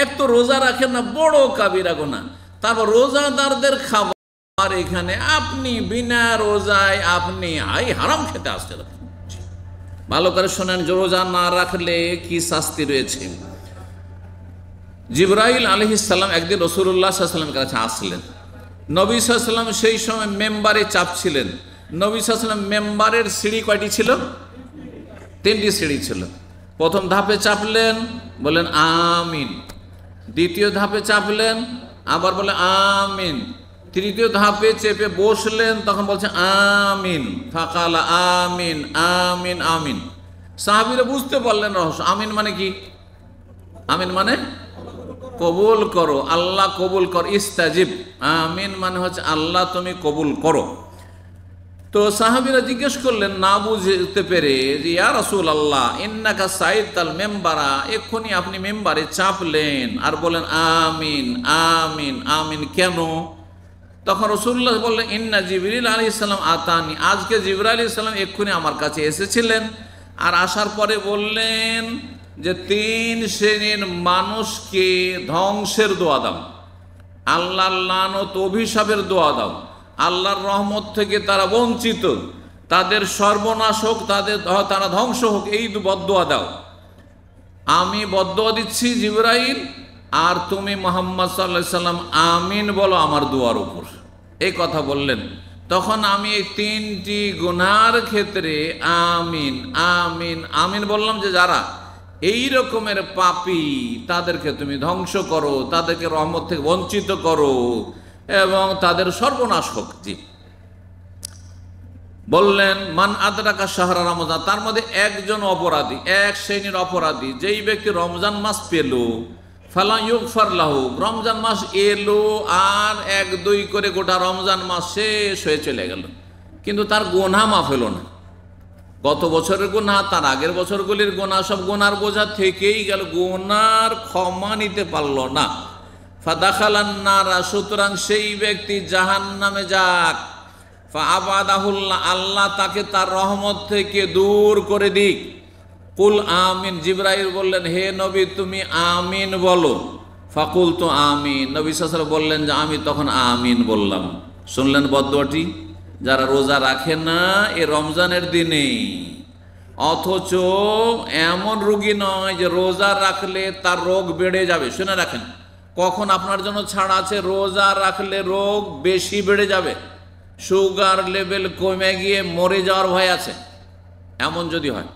এক তো রোজা রাখেন না, বড় কাবিরা গুনাহ, তারপর রোজাদারদের খাবার এখানে আপনি বিনা রোজায় আপনি হারাম খেতে আসছেন। ভালো করে শোনেন, রোজা না রাখলে কি শাস্তি রয়েছে। জিবরাইল আলাইহিস সালাম একদিন রাসূলুল্লাহ সাল্লাল্লাহু আলাইহি ওয়াসাল্লামের কাছে আসলেন। নবী সাল্লাল্লাহু আলাইহি ওয়াসাল্লাম সেই সময় মেম্বারে চাপছিলেন। নবী সাল্লাল্লাহু আলাইহি ওয়াসাল্লাম মেম্বারের সিঁড়ি কয়টি ছিল? 3টি সিঁড়ি ছিল। প্রথম ধাপে চাপলেন, বলেন আমিন। দ্বিতীয় ধাপে চাপলেন, আবার বলে আমিন। তৃতীয় ধাপে চেপে বসলেন, তখন বলছে আমিন। ফাকালা আমিন আমিন আমিন। সাহাবীরা বুঝতে পারলেন রহস্য। আমিন মানে কি? আমিন মানে কবুল করো, আল্লাহ কবুল কর, ইস্তাজিব। আমিন মানে হচ্ছে আল্লাহ তুমি কবুল করো। তো সাহাবীরা জিজ্ঞেস করলেন না বুঝতে পেরে যে ইয়া রাসূলুল্লাহ ইন্নাকা সাইতাল মেম্বারা, এক্ষুনি আপনি মেম্বারে চাপলেন আর বলেন আমিন আমিন আমিন, কেন? তখন রাসূলুল্লাহ বললেন ইন্না জিবরিল আলাইহিস সালাম আতানি, আজকে জিবরাইল আলাইহিস সালাম এক্ষুনি আমার কাছে এসেছিলেন। আর আসার পরে বললেন যে 3 শ্রেণীর মানুষকে ধ্বংসের দোয়া দাও, আল্লাহর লানত অভিশাপের দোয়া দাও, আল্লাহর রহমত থেকে তারা বঞ্চিত, তাদের সর্বনাশ হোক, তারা ধ্বংস হোক, এই বদদোয়া দাও। আমি বদদোয়া দিচ্ছি জিবরাইল, আর তুমি মুহাম্মদ সাল্লাল্লাহু আলাইহি সাল্লাম আমিন বলো আমার দোয়ার উপর। এই কথা বললেন। তখন আমি এই 3টি গুনার ক্ষেত্রে আমিন আমিন আমিন বললাম যে যারা এই রকমের পাপী তাদেরকে তুমি ধ্বংস করো, তাদেরকে রহমত থেকে বঞ্চিত করো এবং তাদের সর্বনাশ হোক। জি, বললেন মান আদরাকা শাহরা রমজান, তার মধ্যে একজন অপরাধী, এক শ্রেণীর অপরাধী, যেই ব্যক্তি রমজান মাস পেল, ফালা ইউগফার লাহু, রমজান মাস এলো আর 1-2 করে গোটা রমজান মাস শেষ হয়ে চলে গেল, কিন্তু তার গুনাহ মাফ হলো না। গত বছরের গুনাহ, তার আগের বছরগুলির গুনাহ, সব গুনার বোঝা থেকেই গেল, গুনার ক্ষমা নিতে পারল না। ফাদাখালান নারা, সুতরাং সেই ব্যক্তি জাহান্নামে যাক। ফাআবাদাহুল্লাহ, আল্লাহ তাকে তার রহমত থেকে দূর করে দিক। কুল আমিন, জিবরাইল বললেন হে নবী তুমি আমিন বলো। ফাকুল তো আমিন, নবী সাল্লাল্লাহু আলাইহি ওয়াসাল্লাম বললেন যে আমি তখন আমিন বললাম। শুনলেন বদদোয়াটি? যারা রোজা রাখে না এ রমজানের দিনে, অথচ এমন রোগী নয় যে রোজা রাখলে তার রোগ বেড়ে যাবে। শুনে রাখেন, কখন আপনার জন্য ছাড় আছে? রোজা রাখলে রোগ বেশি বেড়ে যাবে, সুগার লেভেল কমে গিয়ে মরে যাওয়ার ভয় আছে, এমন যদি হয়,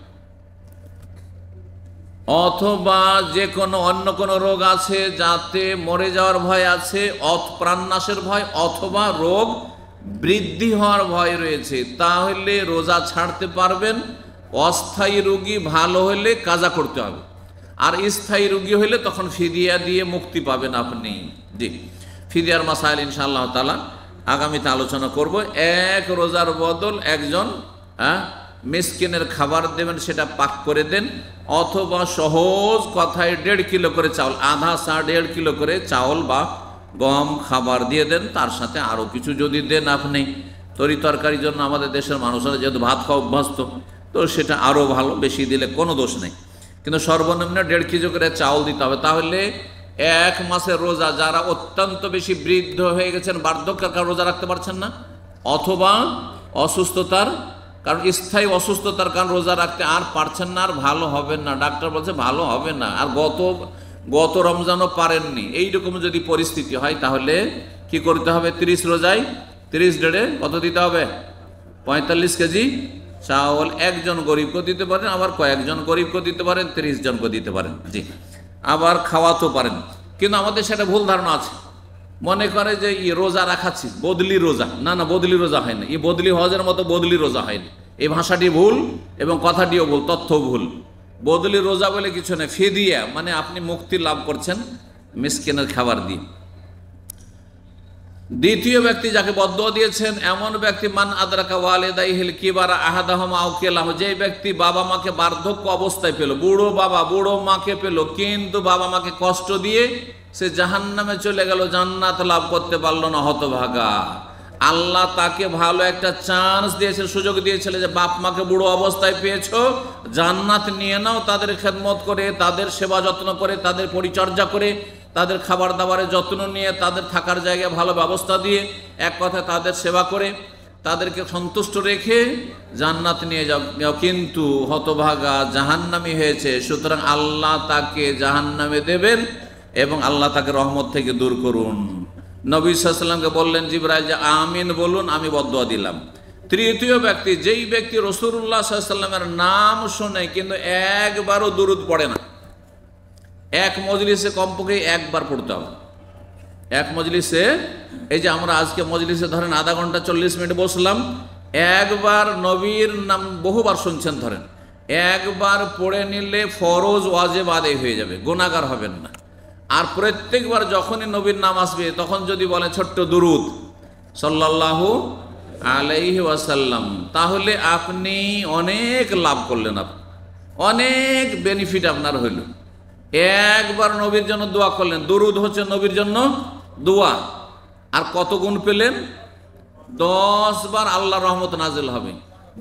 অথবা যে কোনো অন্য কোনো রোগ আছে যাতে মরে যাওয়ার ভয় আছে, প্রাণনাশের ভয়, অথবা রোগ বৃদ্ধি হওয়ার ভয় রয়েছে, তাহলে রোজা ছাড়তে পারবেন। অস্থায়ী রোগী ভালো হলে কাজা করতে হবে, আর স্থায়ী রোগী হলে তখন ফিদিয়া দিয়ে মুক্তি পাবেন আপনি। জি, ফিদিয়ার মাসাইল ইনশাআল্লাহ তাআলা আগামীতে আলোচনা করব। এক রোজার বদল একজন মিসকিনের খাবার দেবেন, সেটা পাক করে দেন, অথবা সহজ কথায় 1.5 কিলো করে চাউল, আধা সা 1.5 কিলো করে চাউল বা গম খাবার দিয়ে দেন। তার সাথে আরও কিছু যদি দেন আপনি, তরি তরকারির জন্য আমাদের দেশের মানুষরা যেহেতু ভাত খাওয়া অভ্যস্ত, তো সেটা আরও ভালো, বেশি দিলে কোনো দোষ নেই, কিন্তু সর্বনিম্ন 1.5 কেজি করে চাউল দিতে হবে। তাহলে 1 মাসের রোজা, যারা অত্যন্ত বেশি বৃদ্ধ হয়ে গেছেন, বার্ধক্যের কারণে রোজা রাখতে পারছেন না, অথবা অসুস্থতার কারণ, স্থায়ী অসুস্থতার কারণ রোজা রাখতে আর পারছেন না, আর ভালো হবেন না, ডাক্তার বলছে ভালো হবে না, আর গত রমজানও পারেননি, এইরকম যদি পরিস্থিতি হয় তাহলে কি করতে হবে? 30 রোজায় 30 ডেড়ে কত দিতে হবে? 45 কেজি চাউল একজন গরিবকে দিতে পারেন, আবার কয়েকজন গরিবকে দিতে পারেন, 30 জনকে দিতে পারেন। জি, আবার খাওয়াতেও পারেন। কিন্তু আমাদের সেটা ভুল ধারণা আছে, মনে করে যে রোজা রাখাচ্ছি বদলি রোজা, না না, বদলি রোজা হয় না, এই বদলি হজের মতো বদলি রোজা হয়নি। এই ভাষাটি ভুল এবং কথাটিও ভুল, তথ্য ভুল। বদলি রোজা বলে কিছু নেই, ফিদিয়া মানে আপনি মুক্তি লাভ করছেন মিসকিনের খাবার দিয়ে। দ্বিতীয় ব্যক্তি যাকে বদদোয়া দিয়েছেন এমন ব্যক্তি মান আদরাকা ওয়ালিদাইহিল কিবারা আহাদাহুমা আও কিলাহুমা, যে ব্যক্তি বাবা মাকে বার্ধক্য অবস্থায় পেল, বুড়ো বাবা বুড়ো মাকে পেল, কিন্তু বাবা মাকে কষ্ট দিয়ে সে জাহান্নামে চলে গেল, জান্নাত লাভ করতে পারলো না, হতভাগা। আল্লাহ তাকে ভালো একটা চান্স দিয়েছে, সুযোগ দিয়েছিল যে বাপ মাকে বুড়ো অবস্থায় পেয়েছো, জান্নাত নিয়ে নাও, তাদের খেদমত করে, তাদের সেবা যত্ন করে, তাদের পরিচর্যা করে, তাদের খাবার দাবারের যত্ন নিয়ে, তাদের থাকার জায়গায় ভালো ব্যবস্থা দিয়ে, এক কথায় তাদের সেবা করে, তাদেরকে সন্তুষ্ট রেখে জান্নাত নিয়ে যাও, কিন্তু হতভাগা জাহান্নামী হয়েছে। সুতরাং আল্লাহ তাকে জাহান্নামে দেবেন এবং আল্লাহ তাকে রহমত থেকে দূর করুন। নবী সাল্লাল্লাহু আলাইহি ওয়াসাল্লামকে বললেন জিবরাইল যে আমিন বলুন, আমি বদদোয়া দিলাম। তৃতীয় ব্যক্তি, যেই ব্যক্তি রাসূলুল্লাহ সাল্লাল্লাহু আলাইহি ওয়াসাল্লামের নাম শোনে কিন্তু একবারও দুরূদ পড়ে না, এক মজলিসে কমপক্ষে একবার পড়তে হবে। এক মজলিসে, এই যে আমরা আজকে মজলিসে ধরেন আধা ঘন্টা 40 মিনিট বসলাম, একবার নবীর নাম বহুবার শুনছেন ধরেন, একবার পড়ে নিলে ফরজ ওয়াজিব আদায় হয়ে যাবে, গুনাহগার হবেন না। আর প্রত্যেকবার যখনই নবীর নাম আসবে তখন যদি বলেন ছোট্ট দুরূদ সাল্লাল্লাহু আলাইহি ওয়াসাল্লাম, তাহলে আপনি অনেক লাভ করলেন, আপনি অনেক বেনিফিট আপনার হইল। একবার নবীর জন্য দোয়া করলেন, দরুদ হচ্ছে নবীর জন্য দোয়া, আর কত গুণ পেলেন? 10 বার আল্লাহর রহমত নাজিল হবে,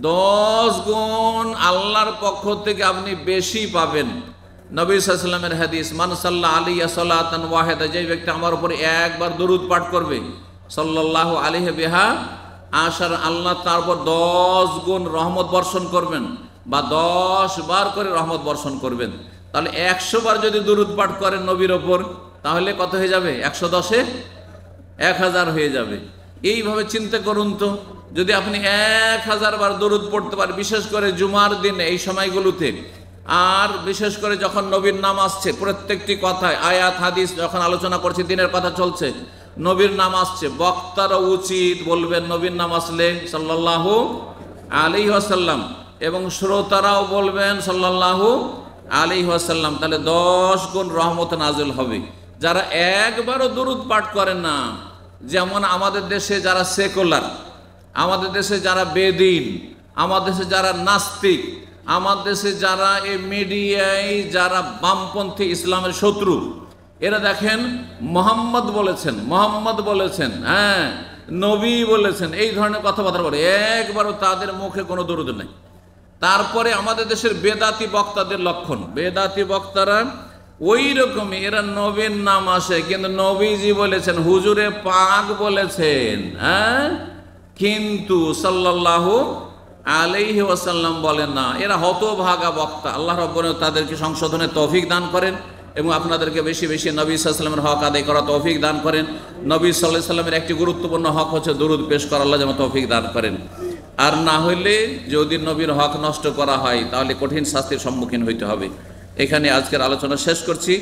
10 গুণ আল্লাহর পক্ষ থেকে আপনি বেশি পাবেন। নবী সাল্লাল্লাহু আলাইহি ওয়াসাল্লামের হাদিস, মান সাল্লা আলাইয়া সালাতান ওয়াহিদা, যে ব্যক্তি আমার উপরে একবার দরুদ পাঠ করবে, সাল্লাল্লাহু আলাইহি বিহা আশার, আল্লাহ তার উপর 10 গুণ রহমত বর্ষণ করবেন, বা 10 বার করে রহমত বর্ষণ করবেন। তাহলে 100 বার যদি দরুদ পাঠ করেন নবীর ওপর, তাহলে কত হয়ে যাবে? 110-এ 1000 হয়ে যাবে। এইভাবে চিন্তা করুন তো, যদি আপনি 1000 বার দরুদ পড়তে পারেন, বিশেষ করে জুমার দিনে এই সময়গুলোতে, আর বিশেষ করে যখন নবীর নাম আসছে, প্রত্যেকটি কথায় আয়াত হাদিস যখন আলোচনা করছে, দিনের কথা চলছে, নবীর নাম আসছে, বক্তারও উচিত বলবেন নবীর নাম আসলে সাল্লাল্লাহু আলাইহি ওয়াসাল্লাম, এবং শ্রোতারাও বলবেন সাল্লাল্লাহু আলাইহি ওয়াসাল্লাম। তাহলে 10 গুণ রহমত নাজিল হবে। যারা একবারও দরুদ পাঠ করেন না, যেমন আমাদের দেশে যারা সেকুলার, আমাদের দেশে যারা বেদিন, আমাদের দেশে যারা নাস্তিক, আমাদের দেশে যারা এই মিডিয়ায় যারা বামপন্থী ইসলামের শত্রু, এরা দেখেন মোহাম্মদ বলেছেন, মোহাম্মদ বলেছেন, হ্যাঁ নবী বলেছেন, এই ধরনের কথাবার্তা বলে, একবারও তাদের মুখে কোনো দরুদ নেই। তারপরে আমাদের দেশের বেদাতি বক্তাদের লক্ষণ, বেদাতি বক্তারা ওই রকমই, এরা নবীর নাম আসে, কিন্তু নবীজি বলেছেন, হুজুরে পাক বলেছেন, হ্যাঁ, কিন্তু সাল্লাল্লাহু আলাইহি ওয়াসাল্লাম বলেন না। এরা হতভাগা বক্তা। আল্লাহ রাব্বুল আলামিন তাদেরকে সংশোধনের তৌফিক দান করেন, এবং আপনাদেরকে বেশি বেশি নবী সাল্লাল্লাহু আলাইহি ওয়াসাল্লামের হক আদায় করা তৌফিক দান করেন। নবী সাল্লাল্লাহু আলাইহি ওয়াসাল্লামের একটি গুরুত্বপূর্ণ হক হচ্ছে দরুদ পেশ করা, আল্লাহ যেন তৌফিক দান করেন। আর না হইলে যদি নবীর হক নষ্ট করা হয়, তাহলে কঠিন শাস্তির সম্মুখীন হইতে হবে। এখানে আজকের আলোচনা শেষ করছি।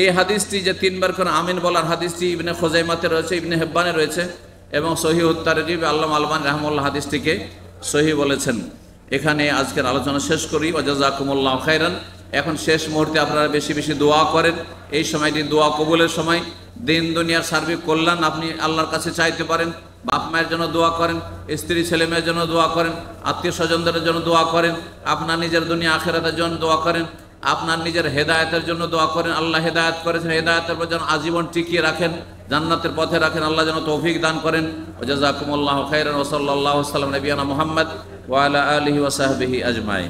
এই হাদিসটি যে 3 বার করে আমিন বলার হাদিসটি ইবনে খুজাইমাতে রয়েছে, ইবনে হিব্বানে রয়েছে, এবং সহিহ তারগিব আল্লামা আলবানী রাহমাতুল্লাহ হাদিসটিকে সহিহ বলেছেন। এখানে আজকের আলোচনা শেষ করি। ওয়া জাযাকুমুল্লাহু খাইরান। এখন শেষ মুহূর্তে আপনারা বেশি বেশি দোয়া করেন। এই সময়টি দোয়া কবুলের সময়। দিন দুনিয়ার সার্বিক কল্যাণ আপনি আল্লাহর কাছে চাইতে পারেন। বাপ মায়ের জন্য দোয়া করেন, স্ত্রী ছেলে মেয়ের জন্য দোয়া করেন, আত্মীয় স্বজনদের জন্য দোয়া করেন, আপনার নিজের দুনিয়া আখিরাতের জন্য দোয়া করেন, আপনার নিজের হেদায়েতের জন্য দোয়া করেন। আল্লাহ হেদায়েত করেছেন, হেদায়েতের পর যেন আজীবন টিকিয়ে রাখেন, জান্নাতের পথে রাখেন, আল্লাহ যেন তৌফিক দান করেন। ওয়া জাযাকুমুল্লাহু খাইরান। ওয়া সাল্লাল্লাহু আলা নবিয়িনা মুহাম্মদ ওয়া আলা আলিহি ওয়া সাহবিহি আজমাইন।